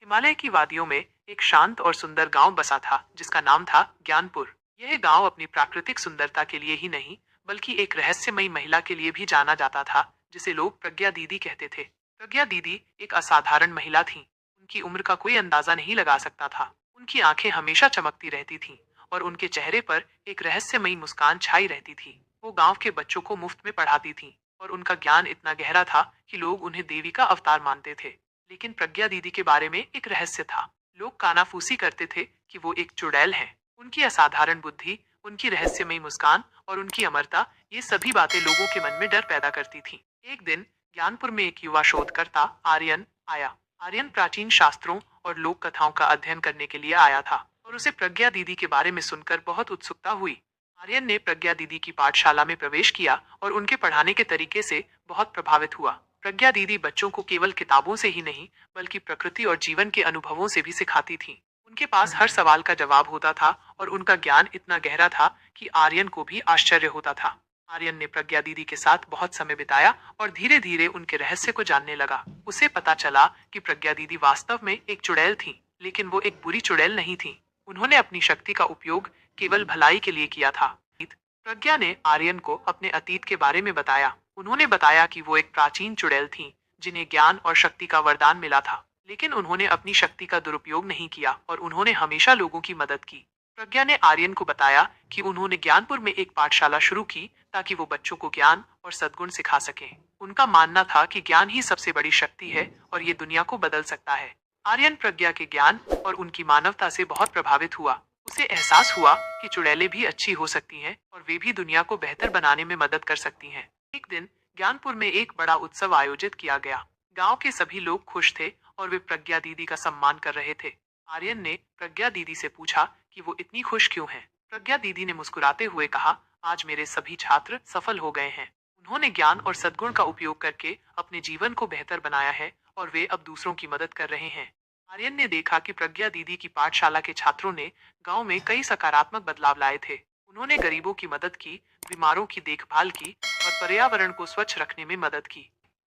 हिमालय की वादियों में एक शांत और सुंदर गांव बसा था जिसका नाम था ज्ञानपुर। यह गांव अपनी प्राकृतिक सुंदरता के लिए ही नहीं बल्कि एक रहस्यमयी महिला के लिए भी जाना जाता था जिसे लोग प्रज्ञा दीदी कहते थे। प्रज्ञा दीदी एक असाधारण महिला थीं। उनकी उम्र का कोई अंदाजा नहीं लगा सकता था। उनकी आंखें हमेशा चमकती रहती थीं और उनके चेहरे पर एक रहस्यमयी मुस्कान छाई रहती थी। वो गांव के बच्चों को मुफ्त में पढ़ाती थीं और उनका ज्ञान इतना गहरा था कि लोग उन्हें देवी का अवतार मानते थे। लेकिन प्रज्ञा दीदी के बारे में एक रहस्य था। लोग कानाफूसी करते थे कि वो एक चुड़ैल है। उनकी असाधारण बुद्धि, उनकी रहस्यमयी मुस्कान और उनकी अमरता, ये सभी बातें लोगों के मन में डर पैदा करती थीं। एक दिन ज्ञानपुर में एक युवा शोधकर्ता आर्यन आया। आर्यन प्राचीन शास्त्रों और लोक कथाओं का अध्ययन करने के लिए आया था और उसे प्रज्ञा दीदी के बारे में सुनकर बहुत उत्सुकता हुई। आर्यन ने प्रज्ञा दीदी की पाठशाला में प्रवेश किया और उनके पढ़ाने के तरीके से बहुत प्रभावित हुआ। प्रज्ञा दीदी बच्चों को केवल किताबों से ही नहीं बल्कि प्रकृति और जीवन के अनुभवों से भी सिखाती थीं। उनके पास हर सवाल का जवाब होता था और उनका ज्ञान इतना गहरा था कि आर्यन को भी आश्चर्य होता था। आर्यन ने प्रज्ञा दीदी के साथ बहुत समय बिताया और धीरे धीरे उनके रहस्य को जानने लगा। उसे पता चला कि प्रज्ञा दीदी वास्तव में एक चुड़ैल थी, लेकिन वो एक बुरी चुड़ैल नहीं थी। उन्होंने अपनी शक्ति का उपयोग केवल भलाई के लिए किया था। प्रज्ञा ने आर्यन को अपने अतीत के बारे में बताया। उन्होंने बताया कि वो एक प्राचीन चुड़ैल थीं, जिन्हें ज्ञान और शक्ति का वरदान मिला था, लेकिन उन्होंने अपनी शक्ति का दुरुपयोग नहीं किया और उन्होंने हमेशा लोगों की मदद की। प्रज्ञा ने आर्यन को बताया कि उन्होंने ज्ञानपुर में एक पाठशाला शुरू की ताकि वो बच्चों को ज्ञान और सद्गुण सिखा सकें। उनका मानना था कि ज्ञान ही सबसे बड़ी शक्ति है और ये दुनिया को बदल सकता है। आर्यन प्रज्ञा के ज्ञान और उनकी मानवता से बहुत प्रभावित हुआ। उसे एहसास हुआ कि चुड़ैलें भी अच्छी हो सकती हैं और वे भी दुनिया को बेहतर बनाने में मदद कर सकती हैं। एक दिन ज्ञानपुर में एक बड़ा उत्सव आयोजित किया गया। गांव के सभी लोग खुश थे और वे प्रज्ञा दीदी का सम्मान कर रहे थे। आर्यन ने प्रज्ञा दीदी से पूछा कि वो इतनी खुश क्यों हैं। प्रज्ञा दीदी ने मुस्कुराते हुए कहा, आज मेरे सभी छात्र सफल हो गए हैं। उन्होंने ज्ञान और सद्गुण का उपयोग करके अपने जीवन को बेहतर बनाया है और वे अब दूसरों की मदद कर रहे हैं। आर्यन ने देखा कि प्रज्ञा दीदी की पाठशाला के छात्रों ने गांव में कई सकारात्मक बदलाव लाए थे। उन्होंने गरीबों की मदद की, बीमारों की देखभाल की और पर्यावरण को स्वच्छ रखने में मदद की।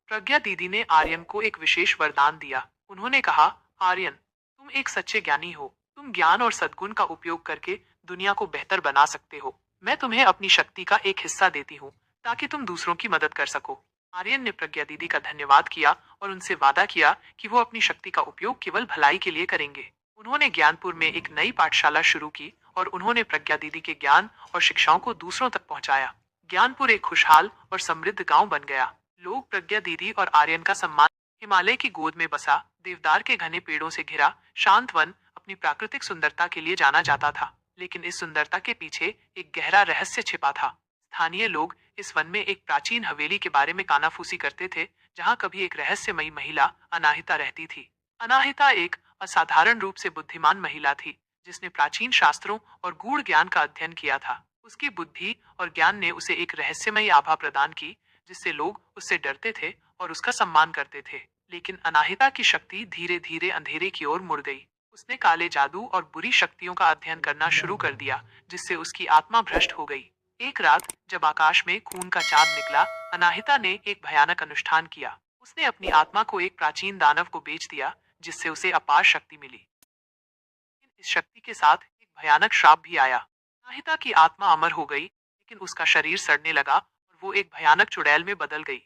प्रज्ञा दीदी ने आर्यन को एक विशेष वरदान दिया। उन्होंने कहा, आर्यन, तुम एक सच्चे ज्ञानी हो। तुम ज्ञान और सद्गुण का उपयोग करके दुनिया को बेहतर बना सकते हो। मैं तुम्हें अपनी शक्ति का एक हिस्सा देती हूँ ताकि तुम दूसरों की मदद कर सको। आर्यन ने प्रज्ञा दीदी का धन्यवाद किया और उनसे वादा किया कि वो अपनी शक्ति का उपयोग केवल भलाई के लिए करेंगे। उन्होंने ज्ञानपुर में एक नई पाठशाला शुरू की और उन्होंने प्रज्ञा दीदी के ज्ञान और शिक्षाओं को दूसरों तक पहुंचाया। ज्ञानपुर एक खुशहाल और समृद्ध गांव बन गया। लोग प्रज्ञा दीदी और आर्यन का सम्मान। हिमालय की गोद में बसा, देवदार के घने पेड़ों से घिरा शांत वन अपनी प्राकृतिक सुंदरता के लिए जाना जाता था, लेकिन इस सुंदरता के पीछे एक गहरा रहस्य छिपा था। स्थानीय लोग इस वन में एक प्राचीन हवेली के बारे में कानाफूसी करते थे, जहां कभी एक रहस्यमयी महिला अनाहिता रहती थी। अनाहिता एक असाधारण रूप से बुद्धिमान महिला थी, जिसने प्राचीन शास्त्रों और गूढ़ ज्ञान का अध्ययन किया था। उसकी बुद्धि और ज्ञान ने उसे एक रहस्यमयी आभा प्रदान की, जिससे लोग उससे डरते थे और उसका सम्मान करते थे। लेकिन अनाहिता की शक्ति धीरे धीरे अंधेरे की ओर मुड़ गई। उसने काले जादू और बुरी शक्तियों का अध्ययन करना शुरू कर दिया, जिससे उसकी आत्मा भ्रष्ट हो गई। एक रात जब आकाश में खून का चांद निकला, अनाहिता ने एक भयानक अनुष्ठान किया। उसने अपनी आत्मा को एक प्राचीन दानव को बेच दिया, जिससे उसे अपार शक्ति मिली। लेकिन इस शक्ति के साथ एक भयानक श्राप भी आया। अनाहिता की आत्मा अमर हो गई, लेकिन उसका शरीर सड़ने लगा और वो एक भयानक चुड़ैल में बदल गई।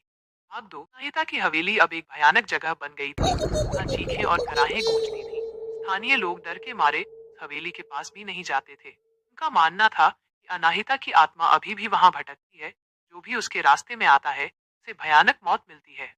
भाग दो! अनाहिता की हवेली अब एक भयानक जगह बन गई थी, जहाँ चीखें और कराहें गूंजती थी। स्थानीय लोग डर के मारे उस हवेली के पास भी नहीं जाते थे। उनका मानना था कि अनाहिता की आत्मा अभी भी वहां भटकती है। जो भी उसके रास्ते में आता है उसे भयानक मौत मिलती है।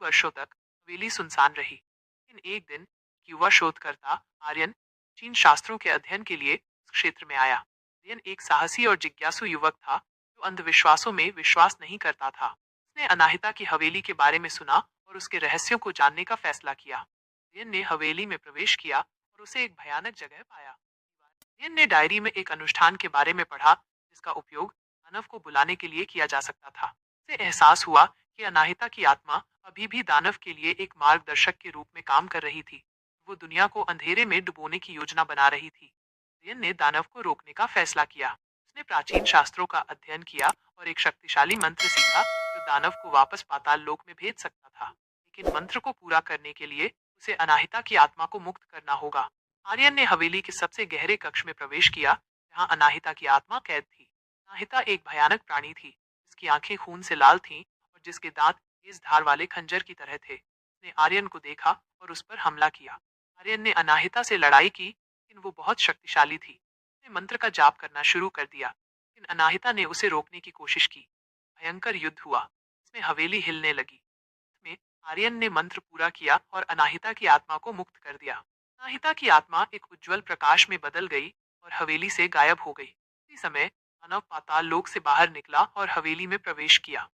वर्षों तक हवेली सुनसान रही, लेकिन एक दिन एक युवा शोधकर्ता आर्यन चीन शास्त्रों के अध्ययन के लिए उस क्षेत्र में आया। आर्यन एक साहसी और जिज्ञासु युवक था जो अंधविश्वासों में विश्वास नहीं करता था। उसने अनाहिता की हवेली के बारे में सुना और उसके रहस्यों को जानने का फैसला किया। आर्यन ने हवेली में प्रवेश किया और उसे एक भयानक जगह पाया। आर्यन ने डायरी में एक अनुष्ठान के बारे में पढ़ा, जिसका उपयोग दानव को बुलाने के लिए किया जा सकता था। उसे एहसास हुआ कि अनाहिता की आत्मा अभी भी दानव के लिए एक मार्गदर्शक के रूप में काम कर रही थी। वो दुनिया को अंधेरे में डुबोने की योजना बना रही थी। आर्यन ने दानव को रोकने का फैसला किया। उसने प्राचीन शास्त्रों का अध्ययन किया और एक शक्तिशाली मंत्र सीखा जो दानव को वापस पाताल लोक में भेज सकता था। लेकिन मंत्र को पूरा करने के लिए उसे अनाहिता की आत्मा को मुक्त करना होगा। आर्यन ने हवेली के सबसे गहरे कक्ष में प्रवेश किया, जहां अनाहिता की आत्मा कैद थी। अनाहिता एक भयानक प्राणी थी, जिसकी आंखें खून से लाल थीं और जिसके दांत तेज धार वाले खंजर की तरह थे। उसने आर्यन को देखा और उस पर हमला किया। आर्यन ने अनाहिता से लड़ाई की, लेकिन वो बहुत शक्तिशाली थी। उसने मंत्र का जाप करना शुरू कर दिया, लेकिन अनाहिता ने उसे रोकने की कोशिश की। भयंकर युद्ध हुआ, इसमें हवेली हिलने लगी। में आर्यन ने मंत्र पूरा किया और अनाहिता की आत्मा को मुक्त कर दिया। अनाहिता की आत्मा एक उज्जवल प्रकाश में बदल गई और हवेली से गायब हो गई। उसी समय दानव पाताल लोक से बाहर निकला और हवेली में प्रवेश किया।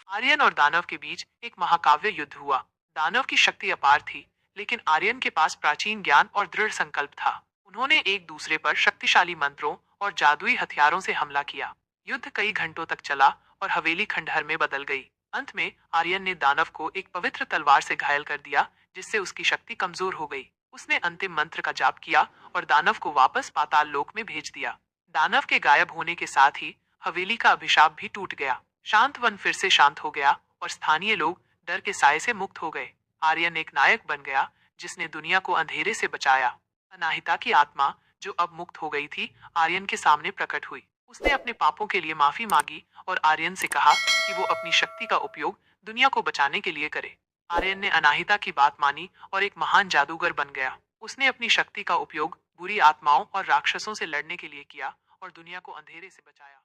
आर्यन और दानव के बीच एक महाकाव्य युद्ध हुआ। दानव की शक्ति अपार थी, लेकिन आर्यन के पास प्राचीन ज्ञान और दृढ़ संकल्प था। उन्होंने एक दूसरे पर शक्तिशाली मंत्रों और जादुई हथियारों से हमला किया। युद्ध कई घंटों तक चला और हवेली खंडहर में बदल गई। अंत में आर्यन ने दानव को एक पवित्र तलवार से घायल कर दिया, जिससे उसकी शक्ति कमजोर हो गई। उसने अंतिम मंत्र का जाप किया और दानव को वापस पाताल लोक में भेज दिया। दानव के गायब होने के साथ ही हवेली का अभिशाप भी टूट गया। शांत वन फिर से शांत हो गया और स्थानीय लोग डर के साए से मुक्त हो गए। आर्यन एक नायक बन गया, जिसने दुनिया को अंधेरे से बचाया। अनाहिता की आत्मा, जो अब मुक्त हो गई थी, आर्यन के सामने प्रकट हुई। उसने अपने पापों के लिए माफी मांगी और आर्यन से कहा कि वो अपनी शक्ति का उपयोग दुनिया को बचाने के लिए करे। आर्यन ने अनाहिता की बात मानी और एक महान जादूगर बन गया। उसने अपनी शक्ति का उपयोग बुरी आत्माओं और राक्षसों से लड़ने के लिए किया और दुनिया को अंधेरे से बचाया।